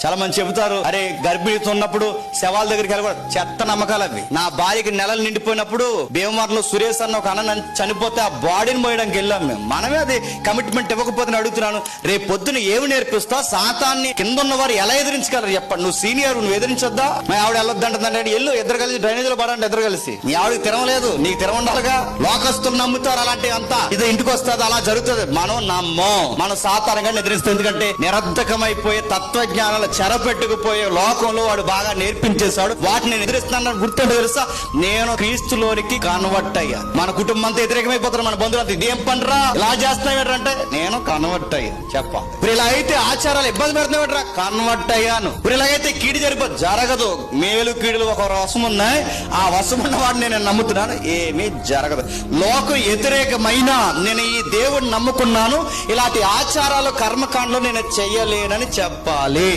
చాలా మంది చెబుతారు, అరే గర్భిణితో ఉన్నప్పుడు శవాల దగ్గరికి వెళ్ళకూడదు. చెత్త నమ్మకాలు అవి. నా భార్యకి నెలలు నిండిపోయినప్పుడు భీమవరంలో సురేష్ అన్న ఒక అన్న చనిపోతే ఆ బాడీని మోయడానికి వెళ్ళాం మేము. మనమే అది కమిట్మెంట్ ఇవ్వకపోతే అడుగుతున్నాను, రేపు పొద్దున ఏమి నేర్పిస్తా? సాతాన్ని కింద ఉన్నవారు ఎలా ఎదిరించగలరు చెప్పండి. నువ్వు సీనియర్, నువ్వు ఎదిరించొద్దా? మా ఆవిడ వెళ్ళొద్దంటే ఎల్లు, ఇద్దరు కలిసి డ్రైనేజీలో పడండి, ఇద్దరు కలిసి. నీ ఆవిడకి తిరగలేదు, నీకు తిరగండాలిగా. లోకస్తులు నమ్ముతారు అలాంటి అంతా, ఇది ఇంటికి వస్తుంది, అలా జరుగుతుంది. మనం నమ్మం, మనం సాతానంగా ఎదిరిస్తాం. ఎందుకంటే నిరర్ధకమైపోయే తత్వజ్ఞానాలు చెరపెట్టుకుపోయే లోకంలో వాడు బాగా నేర్పించేశాడు. వాటిని నేను ఎదిరిస్తున్నాను గుర్తుంటే తెలుసా, నేను క్రీస్తులోనికి కన్వర్ట్ అయ్యా. మన కుటుంబం అంతా వ్యతిరేకమైపోతారు, మన బంధువులు ఇదేం పనిరా ఇలా చేస్తున్నావేంటంటే నేను కన్వర్ట్ అయ్యా. ఇప్పుడు ఇలా అయితే ఆచారాలు ఇబ్బంది పెడుతున్నావేట్రా, కన్వర్ట్ అయ్యాను. ఇప్పుడు ఇలాగైతే కీడు జరగదు. మేలు కీడులు ఒక వశం ఉన్నాయి, ఆ వశం ఉన్న వాడిని నేను నమ్ముతున్నాను, ఏమీ జరగదు. లోకం వ్యతిరేకమైన నేను ఈ దేవుడిని నమ్ముకున్నాను, ఇలాంటి ఆచారాలు కర్మకాండలు నేను చెయ్యలేనని చెప్పాలి.